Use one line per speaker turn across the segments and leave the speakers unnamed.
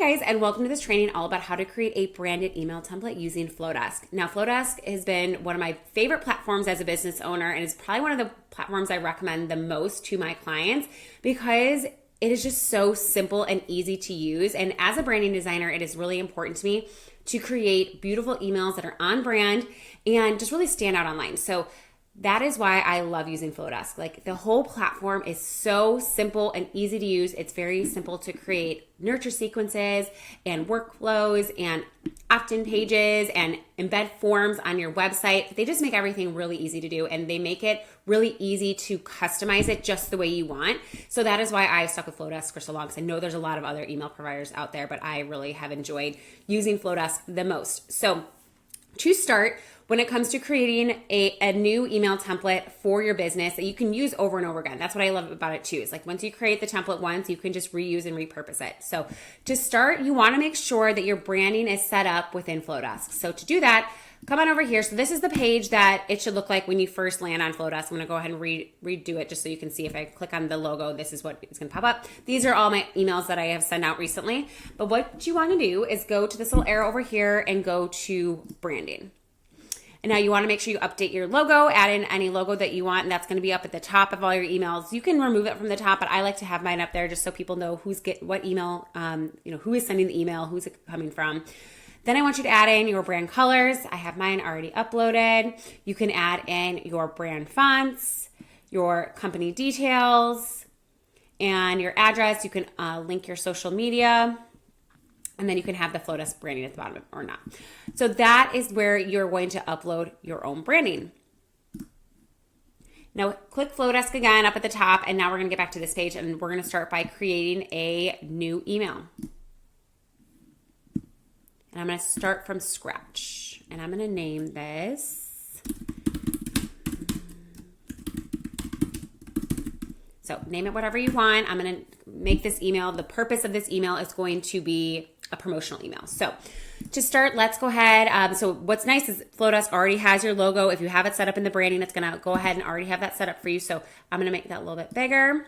guys, and welcome to this training all about how to create a branded email template using Flodesk. Now, Flodesk has been one of my favorite platforms as a business owner, and is probably one of the platforms I recommend the most to my clients because it is just so simple and easy to use. And as a branding designer, it is really important to me to create beautiful emails that are on brand and just really stand out online. So that is why I love using Flodesk. Like, the whole platform is so simple and easy to use. It's very simple to create nurture sequences and workflows and opt-in pages and embed forms on your website. They just make everything really easy to do, and they make it really easy to customize it just the way you want. So that is why I stuck with Flodesk for so long, because I know there's a lot of other email providers out there, but I really have enjoyed using Flodesk the most. So to start, when it comes to creating a new email template for your business that you can use over and over again, that's what I love about it too. Is like, once you create the template once, you can just reuse and repurpose it. So to start, you want to make sure that your branding is set up within Flodesk. So to do that, come on over here. So this is the page that it should look like when you first land on Flodesk. I'm going to go ahead and redo it just so you can see. If I click on the logo, this is what is going to pop up. These are all my emails that I have sent out recently. But what you want to do is go to this little arrow over here and go to branding. And now you want to make sure you update your logo, add in any logo that you want, and that's going to be up at the top of all your emails. You can remove it from the top, but I like to have mine up there just so people know what email, who is sending the email, who's it coming from. Then I want you to add in your brand colors. I have mine already uploaded. You can add in your brand fonts, your company details, and your address. You can link your social media. And then you can have the Flodesk branding at the bottom or not. So that is where you're going to upload your own branding. Now click Flodesk again up at the top, and now we're going to get back to this page, and we're going to start by creating a new email. And I'm going to start from scratch, and I'm going to name this. So name it whatever you want. I'm going to make this email. The purpose of this email is going to be a promotional email. So to start, let's go ahead. So what's nice is Flodesk already has your logo. If you have it set up in the branding, it's going to go ahead and already have that set up for you. So I'm going to make that a little bit bigger.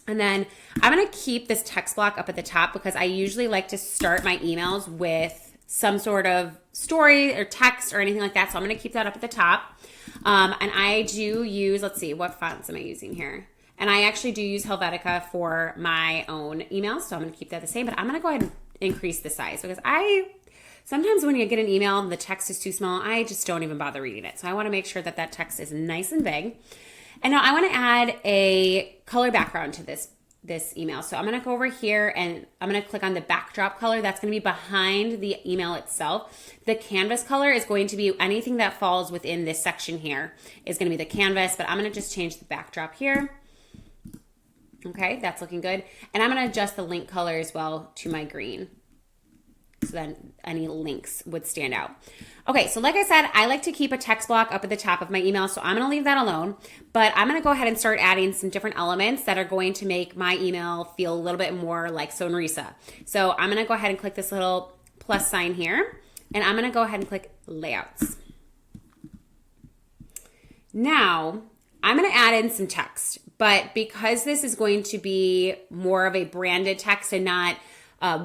And then I'm going to keep this text block up at the top because I usually like to start my emails with some sort of story or text or anything like that. So I'm going to keep that up at the top. And I do use, let's see, what fonts am I using here? And I actually do use Helvetica for my own emails. So I'm going to keep that the same, but I'm going to go ahead and increase the size because sometimes when you get an email and the text is too small, I just don't even bother reading it. So I want to make sure that text is nice and big. And now I want to add a color background to this email. So I'm going to go over here and I'm going to click on the backdrop color. That's going to be behind the email itself. The canvas color is going to be anything that falls within this section here is going to be the canvas, but I'm going to just change the backdrop here. Okay, that's looking good. And I'm going to adjust the link color as well to my green so then any links would stand out. Okay, so like I said, I like to keep a text block up at the top of my email, so I'm going to leave that alone. But I'm going to go ahead and start adding some different elements that are going to make my email feel a little bit more like Sonrisa. So I'm going to go ahead and click this little plus sign here, and I'm going to go ahead and click layouts. Now, I'm going to add in some text. But because this is going to be more of a branded text and not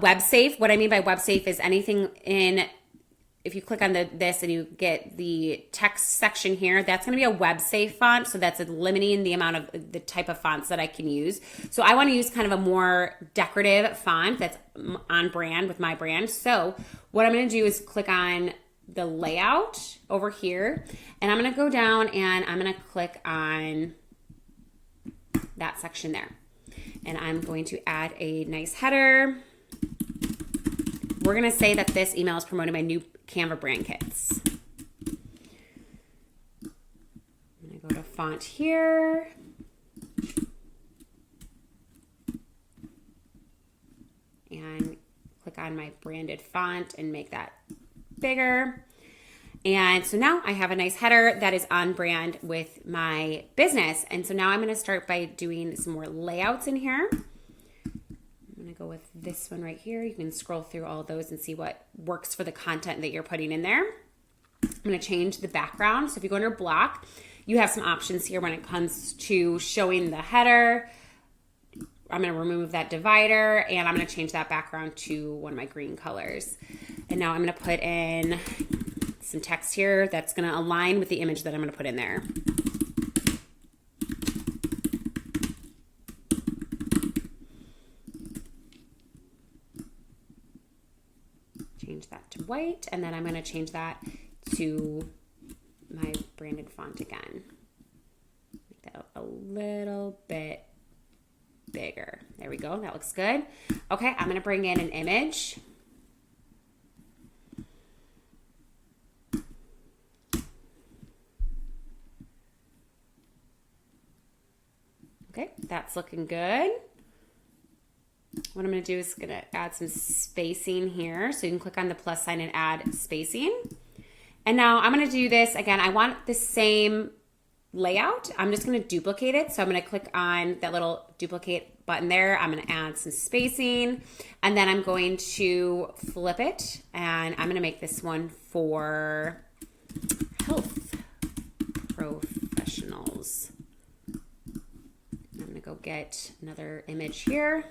web safe, what I mean by web safe is anything if you click on this and you get the text section here, that's going to be a web safe font. So that's limiting the amount of the type of fonts that I can use. So I want to use kind of a more decorative font that's on brand with my brand. So what I'm going to do is click on the layout over here, and I'm going to go down and I'm going to click on that section there. And I'm going to add a nice header. We're going to say that this email is promoting my new Canva brand kits. I'm going to go to font here. And click on my branded font and make that bigger. And so now I have a nice header that is on brand with my business. And so now I'm going to start by doing some more layouts in here. I'm going to go with this one right here. You can scroll through all those and see what works for the content that you're putting in there. I'm going to change the background. So if you go under block, you have some options here when it comes to showing the header I'm going to remove that divider, and I'm going to change that background to one of my green colors. And now I'm going to put in some text here that's going to align with the image that I'm going to put in there. Change that to white, and then I'm going to change that to my branded font again. Make that a little bit bigger. There we go. That looks good. Okay, I'm going to bring in an image. Okay, that's looking good. What I'm going to do is going to add some spacing here. So you can click on the plus sign and add spacing. And now I'm going to do this again. I want the same layout. I'm just going to duplicate it. So I'm going to click on that little duplicate button there. I'm going to add some spacing, and then I'm going to flip it, and I'm going to make this one for health professionals. I'm going to go get another image here.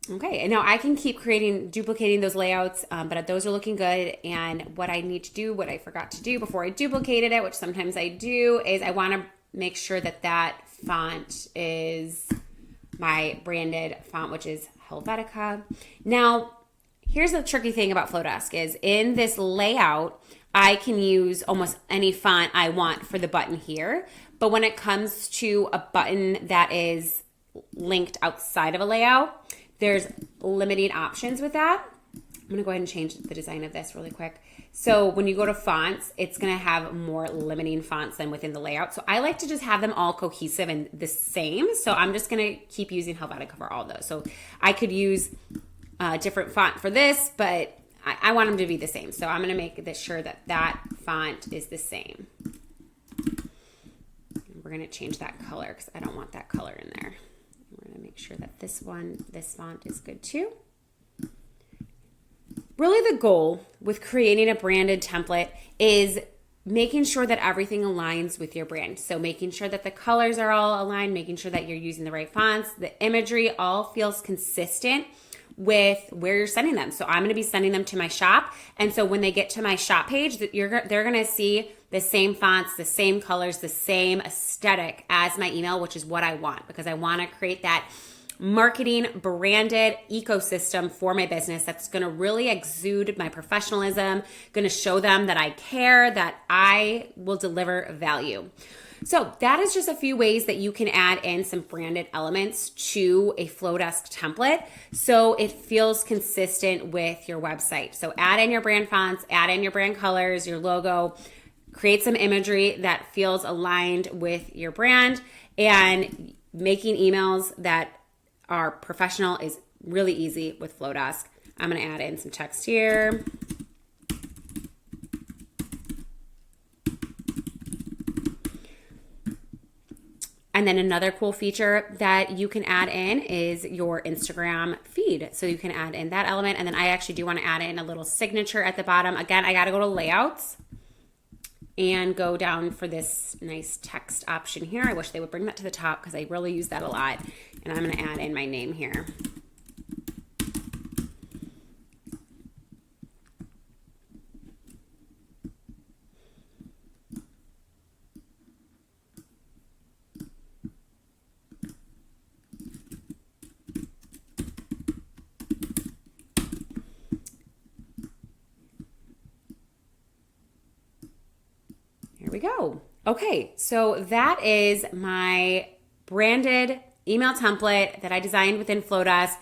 Okay, and now I can keep duplicating those layouts, but those are looking good. And what I need to do, what I forgot to do before I duplicated it, which sometimes I do, is I want to make sure that that font is my branded font, which is Helvetica. Now, here's the tricky thing about Flodesk is in this layout, I can use almost any font I want for the button here. But when it comes to a button that is linked outside of a layout, there's limiting options with that. I'm gonna go ahead and change the design of this really quick. So when you go to fonts, it's gonna have more limiting fonts than within the layout. So I like to just have them all cohesive and the same. So I'm just gonna keep using Helvetica for all those. So I could use a different font for this, but I want them to be the same. So I'm gonna make sure that that font is the same. We're gonna change that color because I don't want that color in there. We're going to make sure that this font is good too. Really the goal with creating a branded template is making sure that everything aligns with your brand. So making sure that the colors are all aligned, making sure that you're using the right fonts, the imagery all feels consistent with where you're sending them. So I'm going to be sending them to my shop. And so when they get to my shop page, they're going to see the same fonts, the same colors, the same aesthetic as my email, which is what I want, because I want to create that marketing branded ecosystem for my business that's going to really exude my professionalism, going to show them that I care, that I will deliver value. So that is just a few ways that you can add in some branded elements to a Flodesk template so it feels consistent with your website. So add in your brand fonts, add in your brand colors, your logo, create some imagery that feels aligned with your brand, and making emails that are professional is really easy with Flodesk. I'm going to add in some text here. And then another cool feature that you can add in is your Instagram feed. So you can add in that element. And then I actually do want to add in a little signature at the bottom. Again, I got to go to layouts and go down for this nice text option here. I wish they would bring that to the top because I really use that a lot. And I'm going to add in my name here. Here we go. Okay, so that is my branded email template that I designed within Flodesk,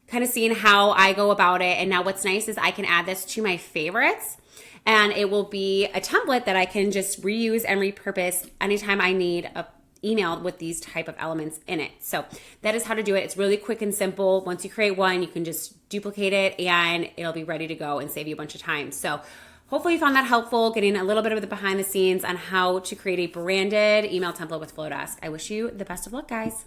kind of seeing how I go about it. And now what's nice is I can add this to my favorites, and it will be a template that I can just reuse and repurpose anytime I need a email with these type of elements in it. So that is how to do it. It's really quick and simple. Once you create one, you can just duplicate it and it'll be ready to go and save you a bunch of time. So hopefully you found that helpful, getting a little bit of the behind the scenes on how to create a branded email template with Flodesk. I wish you the best of luck, guys.